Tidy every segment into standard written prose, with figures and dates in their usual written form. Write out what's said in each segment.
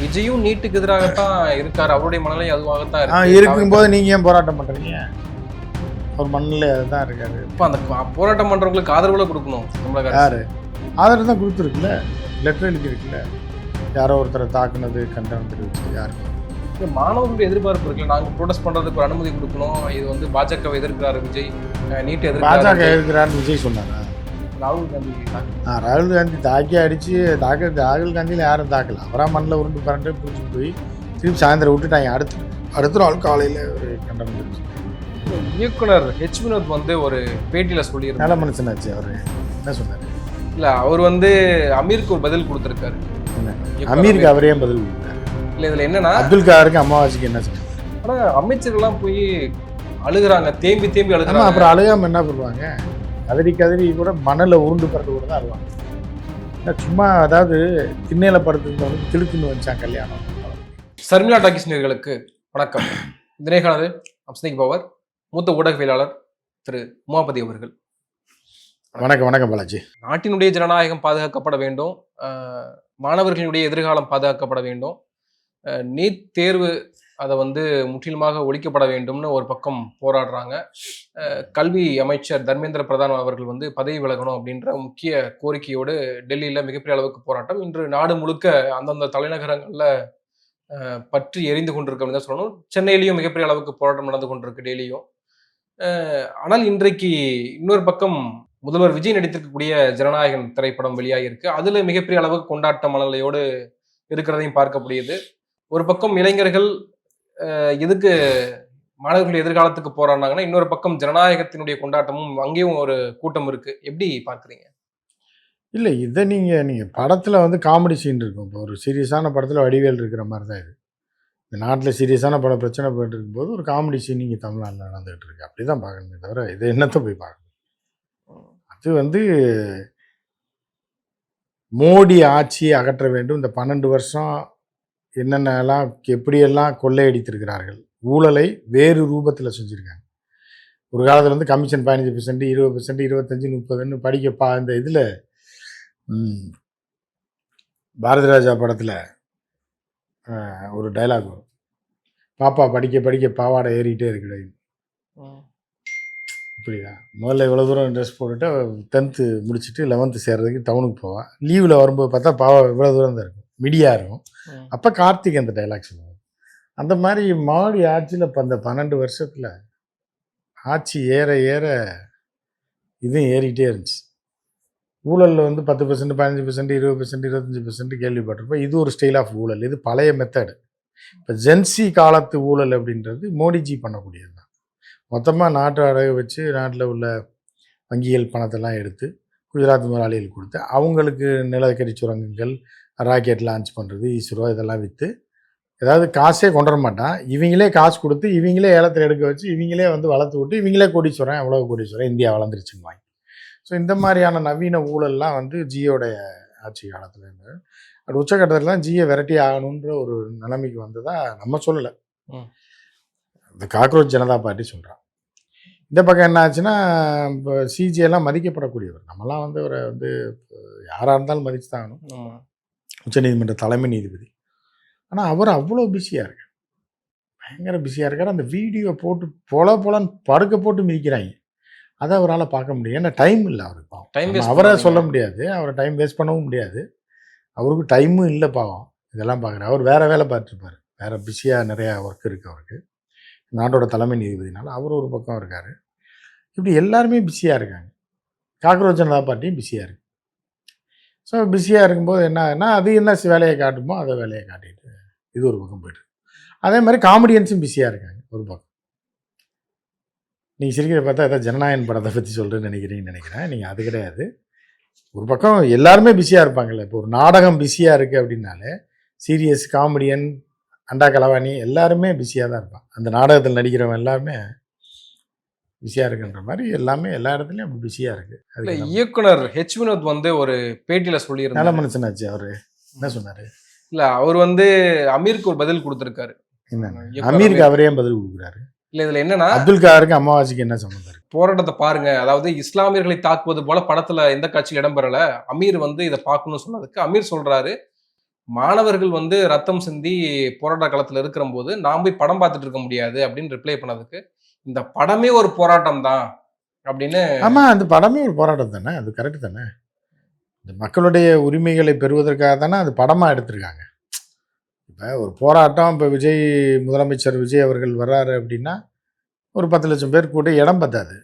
விஜயும் நீட்டுக்கு எதிராகத்தான் இருக்காரு. அவருடைய மனநிலை அதுவாகத்தான் இருக்கும்போது நீங்க ஏன் போராட்டம் பண்றீங்க? அவர் மண்ணில் அதுதான் இருக்காரு. இப்போ அந்த போராட்டம் பண்றவங்களுக்கு ஆதரவுல கொடுக்கணும். தமிழக யாரு ஆதரவு தான் கொடுத்துருக்குல்ல, லெட்டர் எழுதியிருக்குல்ல. யாரோ ஒருத்தரை தாக்குனது கண்டனம் தெரிவிச்சு யாருக்கு மாணவர்களுடைய எதிர்பார்ப்பு இருக்குல்ல, நாங்க ப்ரோட்டஸ்ட் பண்றதுக்கு ஒரு அனுமதி கொடுக்கணும். இது வந்து பாஜக எதிர்க்கிறாரு விஜய், நீட் எதிர்க்கிறாரு. பாஜக எதிர்க்கிறாருன்னு விஜய் சொன்னாரா? ராகுல் காந்தி ராகுல் காந்தி தாக்கி அடிச்சு ராகுல் காந்தியில் யாரும் தாக்கல. அவரா மண்ணில் உருண்டு பரண்டு பிடிச்சி போய் திருப்பி சாயந்தரம் விட்டுட்டாங்க. அடுத்த நாள் காலையில் ஒரு கண்டனம் தெரிவிச்சு. இயக்குனர் ஹெச் வினோத் வந்து ஒரு பேட்டியில சொல்லியிருந்தார். நல்ல மனுஷனாச்சு. அவரு என்ன சொன்னாரு? இல்ல அவர் வந்து அமீருக்கு ஒரு பதில் கொடுத்திருக்காரு. அமீருக்கு அவரே பதில் கொடுத்தாரு. இல்ல இதுல என்னன்னா அப்துல் காருக்கு அமாவாசைக்கு என்ன சொன்னாங்க? ஆனா அமைச்சர்கள்லாம் போய் அழுகுறாங்க, தேம்பி தேம்பி அழுகுறாங்க. அப்புறம் அழுகாம என்ன பண்ணுவாங்க? கதறி கூட மணல உருண்டு பறந்து கூட தான் அழுவாங்க. சும்மா அதாவது திண்ணையில படுத்துருந்தவங்க திழுக்குன்னு வச்சான் கல்யாணம். சர்மிளா டாக்கிஸ் நேயர்களுக்கு வணக்கம். இந்த நேர்காணது பவர் மூத்த ஊடகவியலாளர் திரு உமாபதி அவர்கள். வணக்கம் பாலாஜி. நாட்டினுடைய ஜனநாயகம் பாதுகாக்கப்பட வேண்டும், மாணவர்களுடைய எதிர்காலம் பாதுகாக்கப்பட வேண்டும், நீட் தேர்வு அதை வந்து முற்றிலுமாக ஒழிக்கப்பட வேண்டும்னு ஒரு பக்கம் போராடுறாங்க. கல்வி அமைச்சர் தர்மேந்திர பிரதான் அவர்கள் வந்து பதவி விலகணும் அப்படின்ற முக்கிய கோரிக்கையோடு டெல்லியில் மிகப்பெரிய அளவுக்கு போராட்டம். இன்று நாடு முழுக்க அந்தந்த தலைநகரங்களில் பற்றி எரிந்து கொண்டிருக்கு அப்படின்னு தான் சொல்லணும். சென்னையிலையும் மிகப்பெரிய அளவுக்கு போராட்டம் நடந்து கொண்டிருக்கு டெல்லியும். ஆனால் இன்றைக்கு இன்னொரு பக்கம் முதல்வர் விஜய் நடித்திருக்கக்கூடிய ஜனநாயகன் திரைப்படம் வெளியாகிருக்கு. அதுல மிகப்பெரிய அளவுக்கு கொண்டாட்ட மனநிலையோடு இருக்கிறதையும் பார்க்கக்கூடியது. ஒரு பக்கம் இளைஞர்கள் எதுக்கு மாணவர்கள் எதிர்காலத்துக்கு போராடினாங்கன்னா, இன்னொரு பக்கம் ஜனநாயகத்தினுடைய கொண்டாட்டமும் அங்கேயும் ஒரு கூட்டம் இருக்கு. எப்படி பார்க்குறீங்க? இல்லை, இதை நீங்கள் படத்தில் வந்து காமெடி சீன் இருக்கும். இப்போ ஒரு சீரியஸான படத்தில் வடிவேல் இருக்கிற மாதிரி தான் இது. இந்த நாட்டில் சீரியஸான பல பிரச்சனை போயிட்டு இருக்கும்போது ஒரு காமெடி சீன் இங்கே தமிழ்நாட்டில் நடந்துகிட்டு இருக்கு. அப்படி தான் பார்க்கணுமே தவிர இதை என்னத்தை போய் பார்க்கணும். அது வந்து மோடி ஆட்சியை அகற்ற வேண்டும். இந்த 12 வருஷம் என்னென்னலாம் எப்படியெல்லாம் கொள்ளையடித்திருக்கிறார்கள், ஊழலை வேறு ரூபத்தில் செஞ்சுருக்காங்க. ஒரு காலத்தில் வந்து கமிஷன் 15%, 20%, 25, 30ன்னு படிக்க இந்த இதில் பாரதி ராஜா படத்தில் ஒரு டைலாக் வரும், பாப்பா படிக்க படிக்க பாவாடை ஏறிக்கிட்டே இருக்கிறது. இப்படிதான் முதல்ல இவ்வளோ தூரம் ட்ரெஸ் போட்டுட்டு 10th முடிச்சுட்டு 11th சேர்றதுக்கு டவுனுக்கு போவான். லீவில் வரும்போது பார்த்தா பாவா இவ்வளோ தூரம் தான் இருக்கும், மிடியாக இருக்கும். அப்போ கார்த்திக் அந்த டைலாக் சொல்லுவாங்க. அந்த மாதிரி மோடி ஆட்சியில் இப்போ அந்த 12 வருஷத்தில் ஆட்சி ஏற ஏற இதுவும் ஏறிக்கிட்டே இருந்துச்சு. ஊழலில் வந்து 10%, 15%, 20%, 25% கேள்விப்பட்டிருப்போம். இது ஒரு ஸ்டைல் ஆஃப் ஊழல். இது பழைய மெத்தடு. இப்போ ஜென்சி காலத்து ஊழல் அப்படின்றது மோடிஜி பண்ணக்கூடியது தான். மொத்தமாக நாட்டை அடகு வச்சு நாட்டில் உள்ள வங்கிகள் பணத்தெல்லாம் எடுத்து குஜராத் முதலாளிகள் கொடுத்து அவங்களுக்கு நிலக்கரி சுரங்கங்கள், ராக்கெட் லான்ச் பண்ணுறது, இஸ்ரோ இதெல்லாம் விற்று ஏதாவது காசே கொண்டு வர மாட்டான். இவங்களே காசு கொடுத்து இவங்களே ஏலத்தில் எடுக்க வச்சு இவங்களே வந்து வளர்த்து விட்டு இவங்களே கோடீஸ்வரன், எவ்வளோ கோடீஸ்வரன், இந்தியா வளர்ந்துருச்சுன்னு வாங்கி. ஸோ இந்த மாதிரியான நவீன ஊழல்லாம் வந்து ஜியோடைய ஆட்சி காலத்தில் இருந்தது. அது உச்சக்கட்டத்தில் தான் ஜியை விரட்டி ஆகணுன்ற ஒரு நிலைமைக்கு வந்ததாக நம்ம சொல்லலை, இந்த காக்ரோச் ஜனதா பார்ட்டி சொல்கிறான். இந்த பக்கம் என்ன ஆச்சுன்னா, இப்போ சிஜியெல்லாம் மதிக்கப்படக்கூடியவர். நம்மலாம் வந்து அவரை வந்து யாராக இருந்தாலும் மதிச்சு தான் ஆகணும், உச்சநீதிமன்ற தலைமை நீதிபதி. ஆனால் அவர் அவ்வளோ பிஸியாக இருக்கார், பயங்கர பிஸியாக இருக்கார். அந்த வீடியோ போட்டு போலன்னு படுக்க போட்டு மிதிக்கிறாங்க. அதை அவரால் பார்க்க முடியும். ஏன்னா டைம் இல்லை அவருக்கு. அவரை சொல்ல முடியாது, அவரை டைம் வேஸ்ட் பண்ணவும் முடியாது. அவருக்கு டைமும் இல்லை பாவம். இதெல்லாம் பார்க்குறாரு. அவர் வேறு வேலை பார்த்துருப்பார், வேறு பிஸியாக நிறையா ஒர்க் இருக்குது அவருக்கு. நாட்டோட தலைமை நீதிபதினால அவர் ஒரு பக்கம் இருக்கார். இப்படி எல்லாருமே பிஸியாக இருக்காங்க. காக்ரோச் ஜனதா பார்ட்டியும் பிஸியாக இருக்குது. ஸோ பிஸியாக இருக்கும்போது என்ன ஆகுதுன்னா, அது என்ன வேலையை காட்டுமோ அதை வேலையை காட்டிட்டு இது ஒரு பக்கம் போய்ட்டு, அதே மாதிரி காமெடியன்ஸும் பிஸியாக இருக்காங்க ஒரு பக்கம். நீங்கள் சிரிக்கிற பார்த்தா ஏதாவது ஜனநாயகன் படத்தை பற்றி சொல்கிறேன்னு நினைக்கிறேன். நீங்கள் அது கிடையாது. ஒரு பக்கம் எல்லாருமே பிஸியாக இருப்பாங்கள்ல. இப்போ ஒரு நாடகம் பிஸியாக இருக்குது அப்படின்னாலே சீரியஸ், காமெடியன், அண்டா கலவாணி எல்லாருமே பிஸியாக தான் இருப்பான். அந்த நாடகத்தில் நடிக்கிறவன் எல்லாருமே பிஸியாக இருக்குன்ற மாதிரி எல்லாமே எல்லா இடத்துலையும் அப்படி பிஸியாக இருக்குது. அது இயக்குனர் ஹெச் வினோத் வந்து ஒரு பேட்டியில் சொல்லியிருந்தார். நல்ல மனுஷனாச்சு. அவர் என்ன சொன்னார்? இல்லை, அவர் வந்து அமீருக்கு ஒரு பதில் கொடுத்துருக்காரு. என்ன அமீருக்கு அவரே பதில் கொடுக்குறாரு? இல்லை, இதில் என்னன்னா, அப்துல் காருக்கு அமாவாசைக்கு என்ன சம்மந்தம்? போராட்டத்தை பாருங்க, அதாவது இஸ்லாமியர்களை தாக்குவது போல படத்துல எந்த காட்சியில் இடம்பெறல, அமீர் வந்து இதை பார்க்கணும்னு சொன்னதுக்கு அமீர் சொல்றாரு, மாணவர்கள் வந்து ரத்தம் சிந்தி போராட்ட களத்துல இருக்கிற போது நான் போய் படம் பார்த்துட்டு இருக்க முடியாது அப்படின்னு ரிப்ளை பண்ணதுக்கு, இந்த படமே ஒரு போராட்டம் தான் அப்படின்னு. ஆமா, அந்த படமே ஒரு போராட்டம் தானே, அது கரெக்ட் தானே. இந்த மக்களுடைய உரிமைகளை பெறுவதற்காக தானே அது படமா எடுத்திருக்காங்க. இப்போ ஒரு போராட்டம், இப்போ முதலமைச்சர் விஜய் அவர்கள் வர்றாரு அப்படின்னா ஒரு 10,00,000 பேர் கூட இடம் பத்தாது.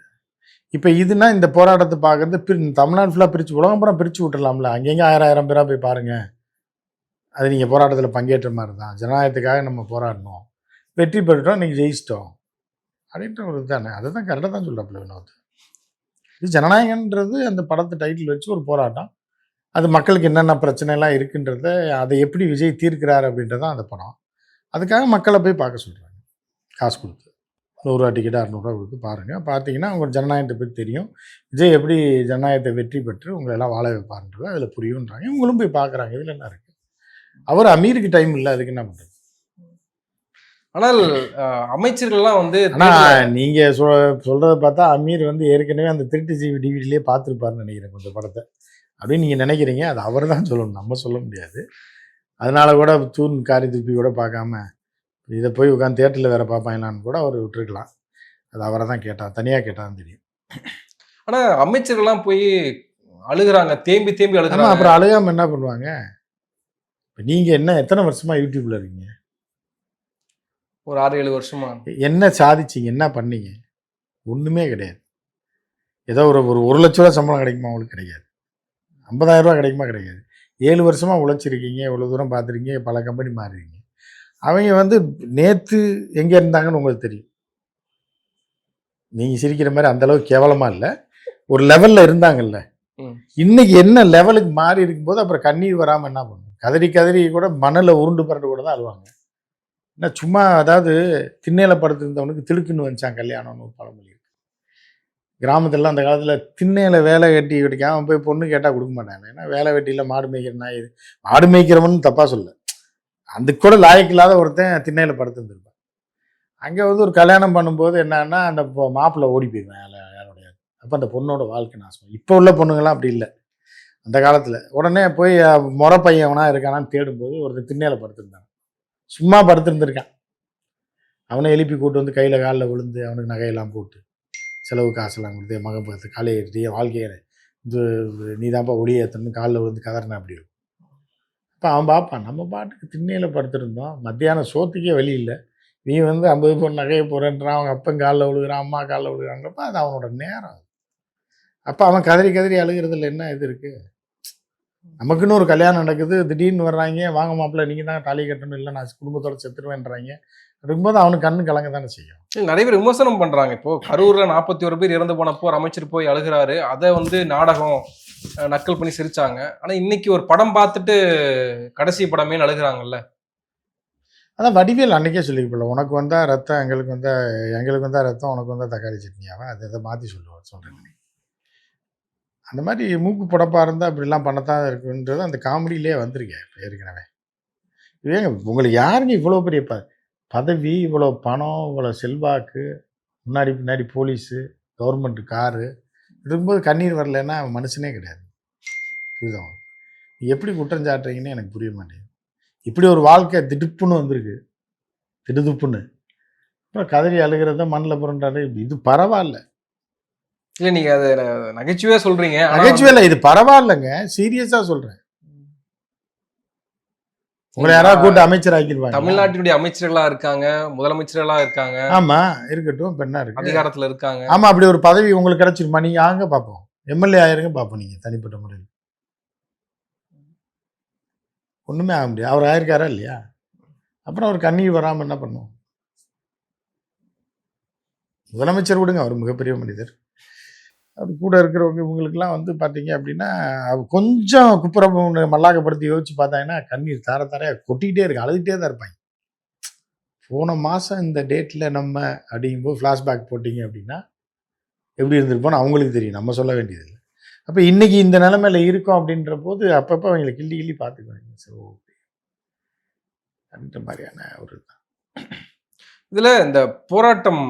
இப்போ இதுனா இந்த போராட்டத்தை பார்க்கறது தமிழ்நாடு ஃபுல்லாக பிரித்து உலகம் பூரா பிரித்து விட்டுடலாம்ல. அங்கங்கே 1000 பேராக போய் பாருங்கள். அது நீங்கள் போராட்டத்தில் பங்கேற்ற மாதிரி தான். ஜனநாயகத்துக்காக நம்ம போராடணும், வெற்றி பெற்றுட்டோம், நீங்கள் ஜெயிச்சிட்டோம் அப்படின்ற ஒரு தானே. அதை தான் கரெக்டாக தான் சொல்கிறாப்புல வினோத். இது ஜனநாயகன்றது அந்த படத்தை டைட்டில் வச்சு ஒரு போராட்டம். அது மக்களுக்கு என்னென்ன பிரச்சனைலாம் இருக்குன்றத அதை எப்படி விஜய் தீர்க்கிறார் அப்படின்றதான் அந்த படம். அதுக்காக மக்களை போய் பார்க்க சொல்கிறாங்க, காசு கொடுத்து. 100 ரூபா டிக்கெட் 600 கொடுத்து பாருங்கள். பார்த்தீங்கன்னா உங்களுக்கு ஜனநாயகத்தை பற்றி தெரியும், விஜய் எப்படி ஜனநாயகத்தை வெற்றி பெற்று உங்களை எல்லாம் வாழ வைப்பார்ன்றது அதில் புரியுன்றாங்க. இவங்களும் போய் பார்க்குறாங்க. இதில் என்ன இருக்குது? அவர் அமீருக்கு டைம் இல்லை, அதுக்கு என்ன பண்ணுறது? ஆனால் அமைச்சர்கள்லாம் வந்து நீங்கள் சொல்கிறத பார்த்தா அமீர் வந்து ஏற்கனவே அந்த திருட்டு ஜிவி டிவிடிலே பார்த்துருப்பாருன்னு நினைக்கிறேன் கொஞ்சம் படத்தை அப்படின்னு நீங்கள் நினைக்கிறீங்க. அது அவர் தான் சொல்லணும், நம்ம சொல்ல முடியாது. அதனால கூட தூண் காரி துப்பி கூட பார்க்காம இதை போய் உட்காந்து தேட்டரில் வேறு பார்ப்பாங்களான்னு கூட அவர் விட்டுருக்கலாம். அது அவரை தான் கேட்டான், தனியாக கேட்டான்னு தெரியும். ஆனால் அமைச்சர்கள்லாம் போய் அழுகிறாங்க, தேம்பி தேம்பி அழுகிறாங்க. அப்புறம் அழுகாமல் என்ன பண்ணுவாங்க? இப்போ நீங்கள் என்ன எத்தனை வருஷமாக யூடியூப்பில் இருக்கீங்க? ஒரு 6-7 வருஷமா. என்ன சாதிச்சிங்க, என்ன பண்ணீங்க? ஒன்றுமே கிடையாது. ஏதோ ஒரு 1,00,000 ரூபா சம்பளம் கிடைக்குமா? உங்களுக்கு கிடைக்காது. 50,000 ரூபா கிடைக்குமா? கிடைக்காது. 7 வருஷமாக உழைச்சிருக்கீங்க, இவ்வளோ தூரம் பார்த்துருக்கீங்க, பல கம்பெனி மாறுறீங்க. அவங்க வந்து நேற்று எங்கே இருந்தாங்கன்னு உங்களுக்கு தெரியும். நீங்கள் சிரிக்கிற மாதிரி அந்தளவுக்கு கேவலமாக இல்லை, ஒரு லெவலில் இருந்தாங்கல்ல. இன்னைக்கு என்ன லெவலுக்கு மாறி இருக்கும்போது அப்புறம் கண்ணீர் வராமல் என்ன பண்ணும்? கதறி கதறி கூட மணலில் உருண்டு பரண்டு கூட தான் அழுவாங்க. என்ன சும்மா, அதாவது திண்ணையில் படுத்திருந்தவனுக்கு திடுக்குன்னு வந்துச்சான் கல்யாணம்னு ஒரு பழமொழி இருக்கு. கிராமத்துலலாம் அந்த காலத்தில் திண்ணையில் வேலை வெட்டி கிடைக்காம போய் பொண்ணு கேட்டால் கொடுக்க மாட்டாங்க. ஏன்னா வேலை வெட்டியில் மாடு மேய்க்கிற நாய், மாடு மேய்க்கிறவன்னு தப்பாக சொல்ல, அந்த கூட லாயக்கு இல்லாத ஒருத்தன் திண்ணையில் படுத்துருந்துருப்பான். அங்கே வந்து ஒரு கல்யாணம் பண்ணும்போது என்னன்னா அந்த மாப்பிள்ளை ஓடி போயிடுவேன் யாரோடைய. அப்போ அந்த பொண்ணோட வாழ்க்கை நாசம். இப்போ உள்ள பொண்ணுங்கள்லாம் அப்படி இல்லை. அந்த காலத்தில் உடனே போய் முறை பையவனா இருக்கானான்னு தேடும்போது ஒருத்தர் திண்ணையில் படுத்திருந்தாங்க. சும்மா படுத்திருந்துருக்கான். அவனை எழுப்பி கூட்டு வந்து கையில் காலில் விழுந்து அவனுக்கு நகையெல்லாம் போட்டு செலவு காசெல்லாம் கொடுத்து மகன் பார்த்து காலை ஏற்றிய வாழ்க்கையை இது நீ தான்ப்பா ஒளியை ஏற்றணும்னு காலில் விழுந்து கதறின அப்படி இருக்கும். அப்போ அவன் பார்ப்பான், நம்ம பாட்டுக்கு திண்ணையில் படுத்துருந்தோம், மத்தியானம் சோத்துக்கே வழி இல்லை, நீ வந்து 50 பொண்ணு நகையை போகிறேன்றான், அவங்க அப்பன் காலில் விழுகிறான், அம்மா காலில் விழுகிறாங்கப்ப அது அவனோட நேரம். அப்போ அவன் கதறி கதறி அழுகிறதுல என்ன இது இருக்குது? நமக்குன்னு ஒரு கல்யாணம் நடக்குது, திடீர்னு வர்றாங்க, வாங்க மாப்பிள்ளை நீங்கள் தான் தாலி கட்டணும், இல்லை நான் குடும்பத்தோடு செத்துருவேன்றாங்க. இருக்கும்போது அவனுக்கு கண்ணு கலங்க தானே செய்யும். நிறைய பேர் விமர்சனம் பண்றாங்க. இப்போ கரூர்ல 41 பேர் இறந்து போனப்போ ஒரு அமைச்சர் போய் அழுகிறாரு, அதை வந்து நாடகம் நக்கல் பண்ணி சிரிச்சாங்க. ஆனா இன்னைக்கு ஒரு படம் பார்த்துட்டு கடைசி படமே அழுகிறாங்கல்ல. அதான் வடிவேல் அன்னைக்கே சொல்லியிருப்பில்ல, உனக்கு வந்தா ரத்தம், எங்களுக்கு வந்தா ரத்தம், உனக்கு வந்தா தக்காளி சட்னியாவா, அதை மாற்றி சொல்கிறேன். அந்த மாதிரி மூக்கு புடப்பாக இருந்தால் அப்படிலாம் பண்ணத்தான் இருக்குன்றது அந்த காமெடியிலே வந்திருக்கேன் இப்போ ஏற்கனவே. ஏங்க உங்களுக்கு யாருங்க இவ்வளோ பெரிய பதவி, இவ்வளோ பணம், இவ்வளோ செல்வாக்கு, முன்னாடி பின்னாடி போலீஸு, கவர்மெண்ட்டு காரு இருக்கும்போது கண்ணீர் வரலன்னா மனுஷனே கிடையாது. புரியுதா? எப்படி குற்றம் சாட்டுறீங்கன்னு எனக்கு புரிய மாட்டேங்குது. இப்படி ஒரு வாழ்க்கை திடுப்புன்னு வந்திருக்கு, திடுதுப்புன்னு. அப்புறம் கதறி அழுகிறத மண்ணில் புரண்டாடு, இது பரவாயில்ல. இல்லை, நீங்கள் அதை நகைச்சுவையாக சொல்கிறீங்க. நகைச்சுவை இல்லை, இது பரவாயில்லைங்க, சீரியஸாக சொல்கிறேன். உங்களை யாராவது கூட்டு அமைச்சர் ஆக்கிடுவாங்க. தமிழ்நாட்டினுடைய அமைச்சர்களாக இருக்காங்க, முதலமைச்சர்களாக இருக்காங்க. ஆமாம், இருக்கட்டும். இப்போ என்ன இருக்கு, அதிகாரத்தில் இருக்காங்க. ஆமாம், அப்படி ஒரு பதவி உங்களுக்கு கிடைச்சிருமா? நீங்கள் ஆங்க பார்ப்போம், எம்எல்ஏ ஆயிருங்க பார்ப்போம். நீங்கள் தனிப்பட்ட முறையில் ஒன்றுமே ஆக முடியாது. அவர் ஆயிருக்காரா இல்லையா? அப்புறம் அவர் கண்ணீர் வராமல் என்ன பண்ணுவோம்? முதலமைச்சர் விடுங்க, அவர் மிகப்பெரிய மனிதர். அது கூட இருக்கிறவங்க இவங்களுக்கெல்லாம் வந்து பார்த்தீங்க அப்படின்னா கொஞ்சம் குப்புறம் மல்லாக்கப்படுத்தி யோசிச்சு பார்த்தாங்கன்னா கண்ணீர் தாரையாக கொட்டிக்கிட்டே இருக்கு, அழுதுகிட்டே தான் இருப்பாங்க. போன மாதம் இந்த டேட்டில் நம்ம அப்படிங்கும்போது ஃப்ளாஷ்பேக் போட்டிங்க அப்படின்னா எப்படி இருந்திருப்போன்னு அவங்களுக்கு தெரியும், நம்ம சொல்ல வேண்டியதில்லை. அப்போ இன்றைக்கி இந்த நிலைமையில இருக்கோம் அப்படின்ற போது அப்பப்போ அவங்களை கிள்ளி பார்த்துக்குவாங்க. ஸோ அந்த மாதிரியான ஒரு இதில் இந்த போராட்டம்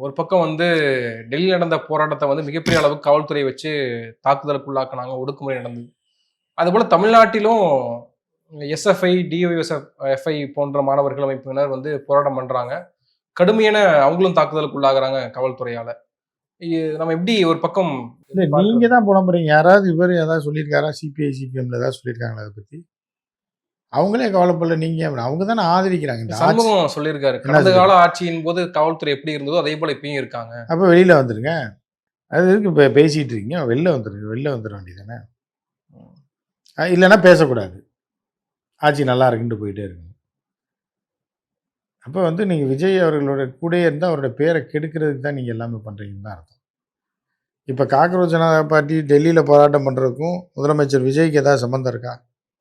ஒரு பக்கம் வந்து டெல்லியில் நடந்த போராட்டத்தை வந்து மிகப்பெரிய அளவுக்கு காவல்துறை வச்சு தாக்குதலுக்குள்ளாக்குனாங்க, ஒடுக்குமுறை நடந்தது. அதுபோல் தமிழ்நாட்டிலும் எஸ்எஃப்ஐ, டிஒஎஸ்எஃப்ஐ போன்ற மாணவர்கள் அமைப்பினர் வந்து போராட்டம் பண்றாங்க. கடுமையான அவங்களும் தாக்குதலுக்கு உள்ளாகுறாங்க காவல்துறையால. நம்ம எப்படி ஒரு பக்கம் இல்லை, எப்படி நீங்க பார்க்கிறது? தான் புலம்புறீங்க. யாராவது இவர் ஏதாவது சொல்லியிருக்காரா? சிபிஐ, சிபிஎம்ல ஏதாவது சொல்லியிருக்காங்களா அதை பத்தி? அவங்களே கவலைப்படல, நீங்க அவங்க தானே ஆதரிக்கிறாங்க இந்த ஆட்சி. சண்முகம் சொல்லியிருக்காரு. என்ன கடந்த கால சொல்லியிருக்காங்க? ஆட்சியின் போது காவல்துறை எப்படி இருந்ததோ அதே போல இப்பயும் இருக்காங்க. அப்ப வெளியில வந்துருங்க. அது எதுக்கு இப்போ பேசிட்டு இருக்கீங்க? வெளில வந்துருங்க, வெளில வந்துட வேண்டியதானே. இல்லைன்னா பேசக்கூடாது, ஆட்சி நல்லா இருக்குன்ட்டு போயிட்டே இருக்கணும். அப்போ வந்து நீங்கள் விஜய் அவர்களோட கூடயே இருந்தால் அவரோட பேரை கெடுக்கிறதுக்கு தான் நீங்கள் எல்லாமே பண்ணுறீங்கன்னு தான் அர்த்தம். இப்போ காக்ரோச் ஜனதா பார்ட்டி டெல்லியில் போராட்டம் பண்ணுறதுக்கும் முதலமைச்சர் விஜய்க்கு ஏதாவது சம்மந்தம் இருக்கா?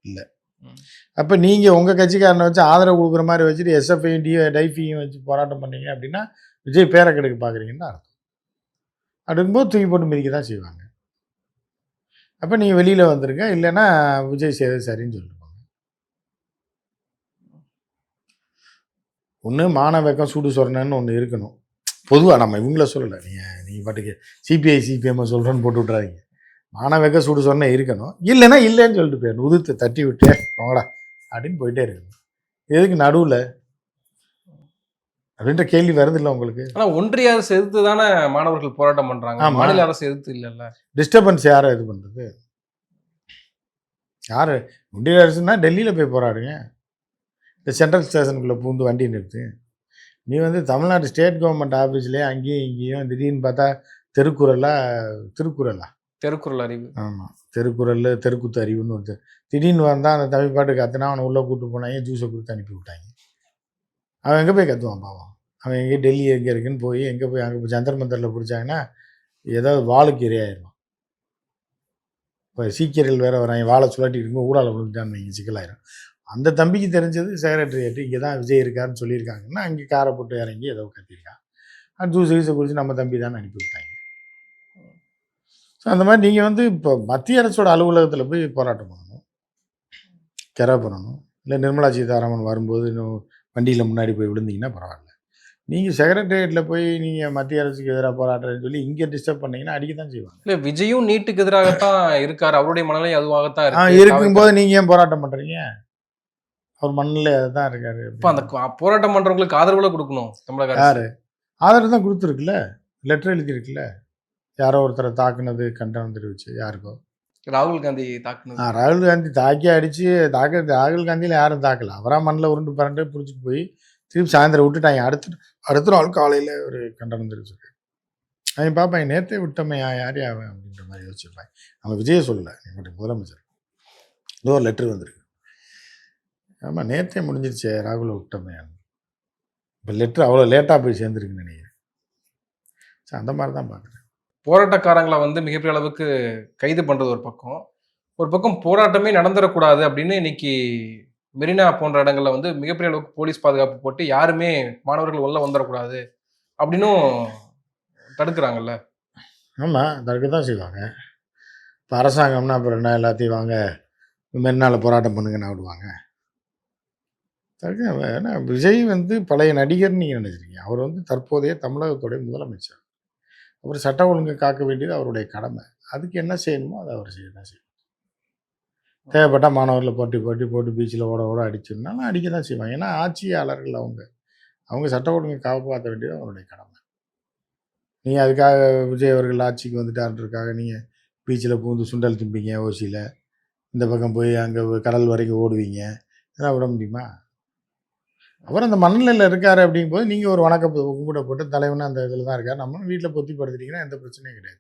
இல்லை. அப்போ நீங்கள் உங்கள் கட்சிக்காரனை வச்சு ஆதரவு கொடுக்குற மாதிரி வச்சுட்டு எஸ்எஃப்ஐயும் டைஃபியும் வச்சு போராட்டம் பண்ணீங்க அப்படின்னா விஜய் பேரை கெடுக்க பார்க்குறீங்கன்னு அர்த்தம். அப்படிங்கும்போது தூக்கி போட்டு மிதிக்க தான் செய்வாங்க. அப்போ நீங்கள் வெளியில் வந்துருங்க, இல்லைன்னா விஜய் செய்வது சரின்னு சொல்லிட்டு போங்க. ஒன்று மான வெக்கம் சூடு சொரணன்னு ஒன்று இருக்கணும். பொதுவாக நம்ம இவங்கள சொல்லலை, நீங்கள் பாட்டுக்கு சிபிஐ சிபிஎம்மை சொல்கிறேன்னு போட்டு விட்றாதீங்க. மான வெக்க சூடு சொரணை இருக்கணும். இல்லைன்னா இல்லைன்னு சொல்லிட்டு போயிடணும். உதுத்து தட்டி விட்டு போங்கடா அப்படின்னு போயிட்டே இருக்கணும். எதுக்கு நடுவில் அப்படின்ற கேள்வி வருது இல்லை உங்களுக்கு? ஆனா ஒன்றிய அரசு எதிர்த்து தானே மாணவர்கள் போராட்டம் பண்றாங்க. ஆமா. மாநில அரசு எதிர்த்து இல்லைல்ல. டிஸ்டர்பன்ஸ் யாரை இது பண்ணுறது? யார்? ஒன்றிய அரசுன்னா டெல்லியில் போய் போராடுங்க, இந்த சென்ட்ரல் ஸ்டேஷனுக்குள்ளே பூந்து வண்டி நிறுத்து. நீ வந்து தமிழ்நாடு ஸ்டேட் கவர்மெண்ட் ஆஃபீஸ்லேயே அங்கேயும் இங்கேயும் திடீர்னு பார்த்தா திருக்குறளா தெருக்குறள் அறிவு. ஆமாம், தெருக்குறள் தெருக்குத்து அறிவுன்னு ஒருத்தர் திடீர்னு வந்தால் அந்த தமிழ் பாட்டு கத்துனா அவனை உள்ளே கூப்பிட்டு போனாங்க, ஜூஸை கொடுத்து அனுப்பி விட்டாங்க. அவன் எங்கே போய் கத்துவான் பாவம்? அவன் எங்கே டெல்லி எங்கே இருக்குன்னு போய் எங்கே போய் அங்கே போய் ஜந்தர் மந்தரில் பிடிச்சாங்கன்னா ஏதாவது வாளுக்கு இரையாயிரும். இப்போ சீக்கியர்கள் வேறு வராங்க, வாழை சுழட்டிட்டு இருக்கும்போது ஊடால விழுந்துட்டான்னு வைங்க, சிக்கலாயிரும். அந்த தம்பிக்கு தெரிஞ்சது செக்ரட்டரியேட்டு இங்கே தான் விஜய் இருக்காருன்னு சொல்லியிருக்காங்கன்னா அங்கே காரை போட்டு இறங்கி ஏதோ கத்திருக்கான். ஜூஸ் கீஸை குடிச்சு நம்ம தம்பி தான் அனுப்பி விட்டாங்க. ஸோ அந்த மாதிரி நீங்கள் வந்து இப்போ மத்திய அரசோட அலுவலகத்தில் போய் போராட்டம் பண்ணணும், கெரா பண்ணணும். இல்லை நிர்மலா சீதாராமன் வரும்போது இன்னும் வண்டியில் முன்னாடி போய் விழுந்தீங்கன்னா பரவாயில்ல. நீங்கள் செக்ரட்டரியேட்டில் போய் நீங்கள் மத்திய அரசுக்கு எதிராக போராட்டம்னு சொல்லி இங்கே டிஸ்டர்ப் பண்ணீங்கன்னா அடிக்க தான் செய்வாங்க. இல்ல விஜயும் நீட்டுக்கு எதிராகத்தான் இருக்காரு. அவருடைய மனநிலை அதுவாகத்தான் இருக்கும்போது நீங்கள் ஏன் போராட்டம் பண்ணுறீங்க? அவர் மண்ணில் தான் இருக்காரு. இப்போ அந்த போராட்டம் பண்றவங்களுக்கு ஆதரவுல கொடுக்கணும் தமிழக அரசு. யாரு ஆதரவு தான் கொடுத்துருக்குல்ல, லெட்டர் எழுதியிருக்குல்ல. யாரோ ஒருத்தரை தாக்குனது கண்டனம் தெரிவிச்சு யாருக்கோ ராகுல் காந்தி தாக்குனது. ராகுல் காந்தி தாக்கி அடித்து ராகுல் காந்தியில் யாரும் தாக்கல. அவராக மண்ணில் உருண்டு பரண்டு பிடிச்சிட்டு போய் திருப்பி சாயந்தரம் விட்டுட்டாங்க. அடுத்த நாள் காலையில் ஒரு கண்டனம் தெரிவிச்சிருக்காரு. அவன் பார்ப்பாங்க, நேற்றே விட்டோமே யார் அவன் அப்படின்ற மாதிரி யோசிச்சிருப்பாங்க. நம்ம விஜய சொல்லலை, எங்களுடைய முதலமைச்சர் ஏதோ ஒரு லெட்ரு வந்திருக்கு. ஆமாம், நேற்றே முடிஞ்சிருச்சே ராகுலை விட்டோமே. இப்போ லெட்ரு அவ்வளோ லேட்டாக போய் சேர்ந்துருக்குன்னு நினைக்கிறேன். ஸோ அந்த மாதிரி தான் பார்க்குறேன். போராட்டக்காரங்களை வந்து மிகப்பெரிய அளவுக்கு கைது பண்றது ஒரு பக்கம் போராட்டமே நடந்துடக்கூடாது அப்படின்னு இன்னைக்கு மெரினா போன்ற இடங்கள்ல வந்து மிகப்பெரிய அளவுக்கு போலீஸ் பாதுகாப்பு போட்டு யாருமே மாணவர்கள் உள்ள வந்துடக்கூடாது அப்படின்னும் தடுக்கிறாங்கல்ல. ஆமாம், தடுக்க தான் செய்வாங்க. இப்போ அரசாங்கம்னா அப்புறம் என்ன எல்லாத்தையும் வாங்க மெரினாவில் போராட்டம் பண்ணுங்கன்னு விடுவாங்க? தடுக்க. ஏன்னா விஜய் வந்து பழைய நடிகர்னு நீங்கள் நினைச்சிருக்கீங்க. அவர் வந்து தற்போதைய தமிழகத்துடைய முதலமைச்சர். அவர் சட்ட ஒழுங்கை காக்க வேண்டியது அவருடைய கடமை. அதுக்கு என்ன செய்யணுமோ அதை அவர் செய்ய தான் செய்யணும். தேவைப்பட்டால் மாணவர்களை போட்டு பீச்சில் ஓட அடிச்சிருந்தாலும் அடிக்க தான் செய்வாங்க. ஏன்னா ஆட்சியாளர்கள் அவங்க சட்ட ஒழுங்கை காப்பாற்ற வேண்டியது அவருடைய கடமை. நீங்கள் அதுக்காக விஜய் அவர்கள் ஆட்சிக்கு வந்துட்டாருன்றதுக்காக நீங்கள் பீச்சில் பூந்து சுண்டல் திம்பிங்க, ஓசியில் இந்த பக்கம் போய் அங்கே கடல் வரைக்கும் ஓடுவீங்க, இதெல்லாம் விட முடியுமா? அவர் அந்த மண்ணில் இருக்காரு அப்படிங்கும்போது நீங்கள் ஒரு கூட போட்டு தலைவனா அந்த இதில் தான் இருக்கார், நம்ம வீட்டில் பொத்தி படுத்துட்டீங்கன்னா எந்த பிரச்சனையும் கிடையாது.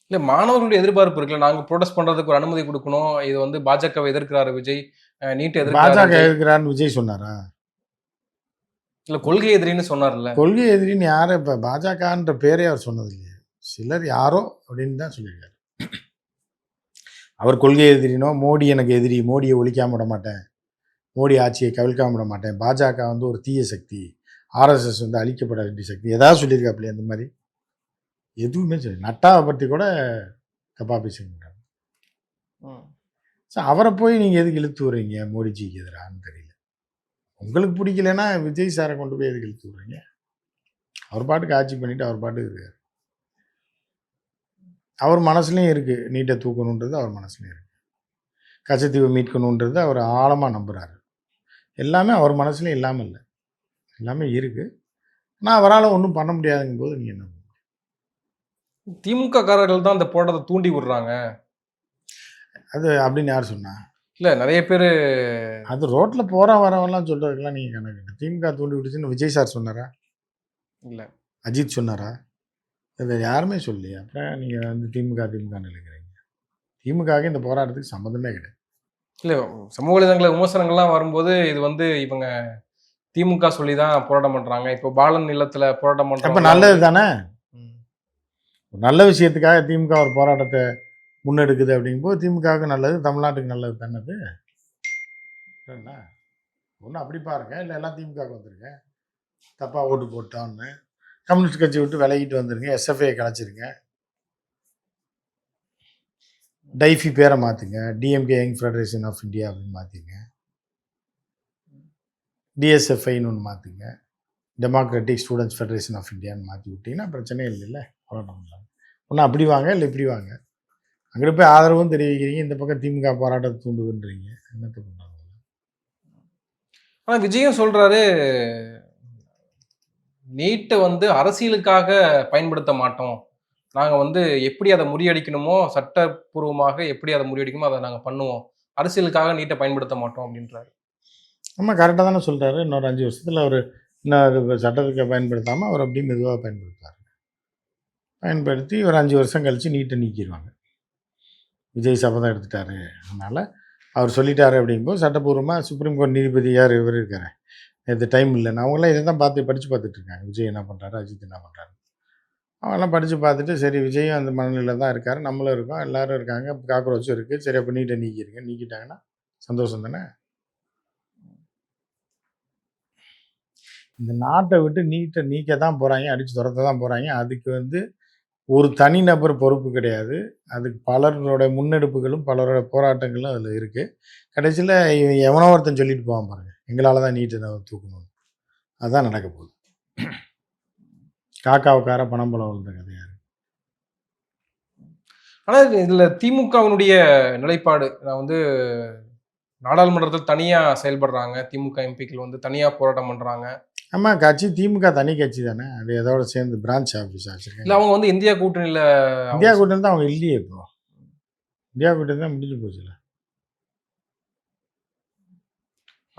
இல்லை, மாணவர்களுடைய எதிர்பார்ப்பு இருக்குல்ல, நாங்கள் ப்ரொடெஸ்ட் பண்றதுக்கு ஒரு அனுமதி கொடுக்கணும். இது வந்து பாஜகவை எதிர்க்கிறாரு விஜய், நீட் பாஜக எதிர்க்கிறான்னு விஜய் சொன்னாரா? இல்லை, கொள்கை எதிரின்னு சொன்னார்ல. கொள்கை எதிரின்னு யாரும் இப்போ பாஜகன்ற பேரே அவர் சொன்னது இல்லையா? சிலர் யாரோ அப்படின்னு தான் சொல்லியிருக்காரு. அவர் கொள்கை எதிரினோ மோடி எனக்கு எதிரி, மோடியை ஒழிக்காம விட மாட்டேன், மோடி ஆட்சியை கவிழ்க்காம விட மாட்டேன், பாஜக வந்து ஒரு தீய சக்தி, ஆர்எஸ்எஸ் வந்து அழிக்கப்பட வேண்டிய சக்தி, ஏதாவது சொல்லியிருக்காப்லையே? அந்த மாதிரி எதுவுமே சொல்லி நட்டாவை பற்றி கூட தப்பாக பேசிக்கிறாங்க. ஸோ அவரை போய் நீங்கள் எதுக்கு இழுத்து விட்றீங்க மோடிஜிக்கு எதிரான்னு தெரியல. உங்களுக்கு பிடிக்கலன்னா விஜய் சாரை கொண்டு போய் எதுக்கு இழுத்து விட்றீங்க? அவர் பாட்டுக்கு ஆட்சி பண்ணிவிட்டு அவர் பாட்டுக்கு இருக்கார். அவர் மனசுலையும் இருக்குது நீட்டை தூக்கணுன்றது, அவர் மனசுலையும் இருக்குது. கச்சத்தீவை மீட்கணுன்றது அவர் ஆழமாக நம்புகிறாரு. எல்லாமே அவர் மனசுலையும் இல்லாமல் இல்லை, எல்லாமே இருக்குது. ஆனால் அவரால் ஒன்றும் பண்ண முடியாதுங்கும் போது நீங்கள் என்ன பண்ணுவீங்க? திமுக காரர்கள் தான் அந்த போராட்டத்தை தூண்டி விடுறாங்க. அது அப்படின்னு யார் சொன்னா? இல்ல நிறைய பேர் அது ரோட்டில் போகிற வரவெல்லாம் சொல்கிறதுக்கெல்லாம் நீங்கள் கணக்கு. திமுக தூண்டி விட்டுச்சுன்னு விஜய் சார் சொன்னாரா? இல்ல அஜித் சொன்னாரா? வேறு யாருமே சொல்லலையே. அப்புறம் நீங்கள் வந்து திமுகன்னு இருக்கிறீங்க. திமுகவுக்கு இந்த போராட்டத்துக்கு சம்மந்தமே கிடையாது. இல்ல சமூக வலைதளங்கள விமர்சனங்கள்லாம் வரும்போது இது வந்து இவங்க திமுக சொல்லி தான் போராட்டம் பண்றாங்க. இப்போ பாலன் இல்லத்துல போராட்டம் அப்போ பண்றாங்க. நல்லது தானே? ஒரு நல்ல விஷயத்துக்காக திமுக ஒரு போராட்டத்தை முன்னெடுக்குது அப்படிங்கும்போது திமுகவுக்கு நல்லது, தமிழ்நாட்டுக்கு நல்லது தானே அது. என்ன ஒன்று அப்படி பாருங்க, இல்லை எல்லாம் திமுகவுக்கு வந்துருங்க. தப்பாக ஓட்டு போட்டான்னு கம்யூனிஸ்ட் கட்சி விட்டு விலகிட்டு வந்துருங்க, எஸ்எஃப்ஐ கலைச்சிருங்க, டைஃபி பேரை மாற்றுங்க, DMK young federation of India அப்படின்னு மாற்றிங்க, டிஎஸ்எஃப்ஐன்னு ஒன்று மாற்றுங்க, டெமோக்ராட்டிக் ஸ்டூடெண்ட்ஸ் ஃபெடரேஷன் ஆஃப் இந்தியான்னு மாற்றி விட்டிங்கன்னா பிரச்சனையே இல்லைல்ல. போராட்டம் பண்ணலாம். ஒன்று அப்படி வாங்க, இல்லை இப்படி வாங்க. அங்கே போய் ஆதரவும் தெரிவிக்கிறீங்க, இந்த பக்கம் திமுக போராட்டத்தை தூண்டுதுன்றீங்க. என்னத்தை பண்ணாங்க? ஆனால் விஜயும் சொல்றாரு, நீட்டை வந்து அரசியலுக்காக பயன்படுத்த மாட்டோம். நாங்கள் வந்து எப்படி அதை முறியடிக்கணுமோ, சட்டப்பூர்வமாக எப்படி அதை முறியடிக்கணுமோ அதை நாங்கள் பண்ணுவோம். அரசியலுக்காக நீட்டை பயன்படுத்த மாட்டோம் அப்படின்றாரு. நம்ம கரெக்டாக தானே சொல்கிறாரு. இன்னொரு 5 வருஷத்தில் அவர் இன்னும் சட்டத்துக்கு பயன்படுத்தாமல் அவர் அப்படியே மெதுவாக பயன்படுத்தார். பயன்படுத்தி ஒரு 5 வருஷம் கழித்து நீட்டை நீக்கிடுவாங்க. விஜய் சபதம் எடுத்துட்டாரு, அதனால் அவர் சொல்லிட்டாரு அப்படிங்கும்போது சட்டப்பூர்வமாக சுப்ரீம் கோர்ட் நீதிபதி யார் இவர் இருக்கார், இது டைம் இல்லைன்னு அவங்களாம் இதை தான் படித்து பார்த்துட்டு இருக்காங்க. விஜய் என்ன பண்ணுறாரு, அஜித் என்ன பண்ணுறாரு, அவங்கெல்லாம் படித்து பார்த்துட்டு சரி விஜயும் அந்த மனநிலையில் தான் இருக்கார், நம்மளும் இருக்கோம், எல்லோரும் இருக்காங்க, காக்ரோச்சும் இருக்குது, சரி அப்போ நீட்டை நீக்கிருங்க, நீக்கிட்டாங்கன்னா சந்தோஷம் தானே. இந்த நாட்டை விட்டு நீட்டை நீக்க தான் போகிறாங்க, அடித்து துரத்த தான் போகிறாங்க. அதுக்கு வந்து ஒரு தனிநபர் பொறுப்பு கிடையாது. அதுக்கு பலரோட முன்னெடுப்புகளும் பலரோட போராட்டங்களும் அதில் இருக்குது. கடைசியில் எவனோ ஒருத்தன் சொல்லிட்டு போவான் பாருங்க, எங்களால் தான் நீட்டை தூக்கணும். அதுதான் நடக்க போகுது. காக்காவுக்கார பணம் பலம் வளர்ந்த கதையாரு. ஆனால் இதில் திமுகவினுடைய நிலைப்பாடு, நான் வந்து நாடாளுமன்றத்தில் தனியாக செயல்படுறாங்க, திமுக எம்பிக்கள் வந்து தனியாக போராட்டம் பண்ணுறாங்க. ஆமாம், கட்சி திமுக தனி கட்சி தானே, அது எதோட சேர்ந்து பிரான்ச் ஆஃபீஸ் ஆச்சுருக்காங்க. இல்லை அவங்க வந்து இந்தியா கூட்டணியில் தான் அவங்க இல்லையே. இப்போ இந்தியா கூட்டணி தான் முடிஞ்சு போச்சுல.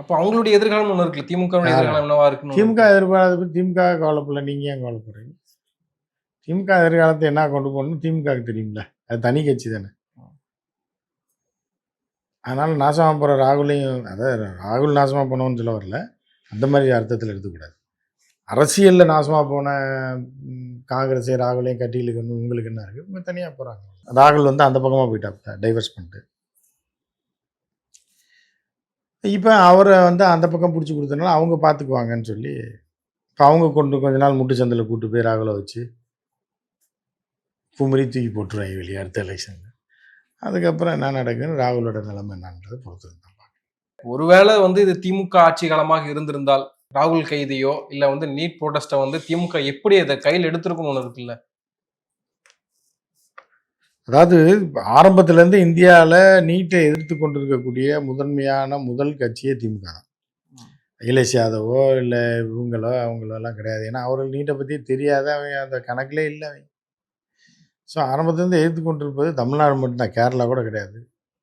அப்போ அவங்களுடைய எதிர்காலம் ஒன்று இருக்குல்ல, திமுக எதிர்காலம் என்னவா இருக்குன்னு. திமுக எதிர்பாராத திமுக கவலைப்படல, நீங்கள் ஏன் கவலைப்படுறீங்க? திமுக எதிர்காலத்தை என்ன கொண்டு போகணும்னு திமுகவுக்கு தெரியுங்களா, அது தனி கட்சி தானே. அதனால் நாசமாக போகிற ராகுலையும், அதாவது ராகுல் நாசமாக போனோன்னு சொல்ல வரல, அந்த மாதிரி அர்த்தத்தில் எடுத்துக்கூடாது. அரசியலில் நாசமாக போன காங்கிரஸை ராகுலையும் கட்டிகளுக்கு வந்து உங்களுக்கு என்ன இருக்குது, இவங்க தனியாக போகிறாங்க. ராகுல் வந்து அந்த பக்கமாக போயிட்டா டைவர்ஸ் பண்ணிட்டு, இப்போ அவரை வந்து அந்த பக்கம் பிடிச்சி கொடுத்தனால அவங்க பார்த்துக்குவாங்கன்னு சொல்லி இப்போ அவங்க கொஞ்ச நாள் முட்டு சந்தில் கூப்பிட்டு போய் ராகுலை வச்சு குமரி தூக்கி போட்டுருவாங்க வெளியே அடுத்த எலெக்ஷனில். அதுக்கப்புறம் என்ன நடக்குதுன்னு ராகுலோட நிலைமை என்னன்றதை பொறுத்து தான் பார்க்கணும். ஒருவேளை வந்து இது திமுக ஆட்சி காலமாக இருந்திருந்தால் ராகுல் கைதியோ இல்லை வந்து நீட் ப்ரோட்டஸ்ட்டை வந்து திமுக எப்படி அதை கையில் எடுத்துருக்கணும்னு ஒன்று இருக்குல்ல. அதாவது ஆரம்பத்திலேருந்து இந்தியாவில் நீட்டை எதிர்த்து கொண்டிருக்கக்கூடிய முதல் கட்சியே திமுக தான். அகிலேஷ் யாதவோ இல்லை இவங்களோ அவங்களோ எல்லாம் கிடையாது. ஏன்னா அவர்கள் நீட்டை பற்றி தெரியாத, அவங்க அந்த கணக்கிலே இல்லை அவங்க. ஸோ ஆரம்பத்துலேருந்து எதிர்த்து கொண்டிருப்பது தமிழ்நாடு மட்டும்தான், கேரளா கூட கிடையாது,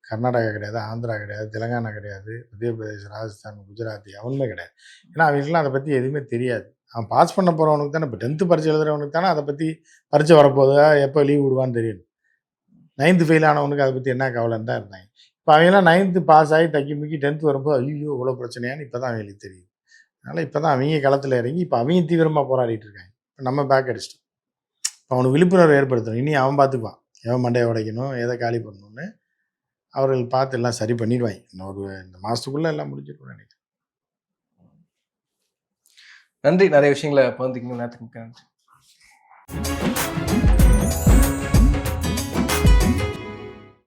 கர்நாடகா கிடையாது, ஆந்திரா கிடையாது, தெலுங்கானா கிடையாது, மத்திய பிரதேஷ், ராஜஸ்தான், குஜராத் எவனுமே கிடையாது. ஏன்னா அவங்களுக்குலாம் அதை பற்றி எதுவுமே தெரியாது. அவன் பாஸ் பண்ண போகிறவனுக்கு தானே, இப்போ 10th பரீட்சை எழுதுறவனுக்கு தானே அதை பற்றி பரீட்சை வரப்போகுதா, எப்போ லீவ் விடுவான்னு தெரியும். 9th ஃபெயில் ஆனவனுக்கு அதை பற்றி என்ன கவலைன்னு தான் இருந்தாங்க. இப்போ அவங்களாம் 9th பாஸ் ஆகி தக்கி முக்கி 10th வரும்போது ஐயோ இவ்வளோ பிரச்சனையான்னு இப்போ தான் அவங்களுக்கு தெரியுது. அதனால் இப்போ தான் அவங்க களத்தில் இறங்கி இப்போ அவங்க தீவிரமாக போராடிட்டு இருக்காங்க. இப்போ நம்ம பேக் அடிச்சிட்டோம். இப்போ அவனுக்கு விழிப்புணர்வு ஏற்படுத்தணும். இனி அவன் பார்த்துக்குவான், எவன் மண்டையை உடைக்கணும், எதை காலி பண்ணணும்னு அவர்கள் பார்த்து எல்லாம் சரி பண்ணிடுவாங்க. இந்த மாதத்துக்குள்ளே எல்லாம் முடிஞ்சிருக்கும் நினைக்கிறேன். நன்றி, நிறைய விஷயங்களை பகிர்ந்துக்கணும். நேரத்துக்கு நன்றி.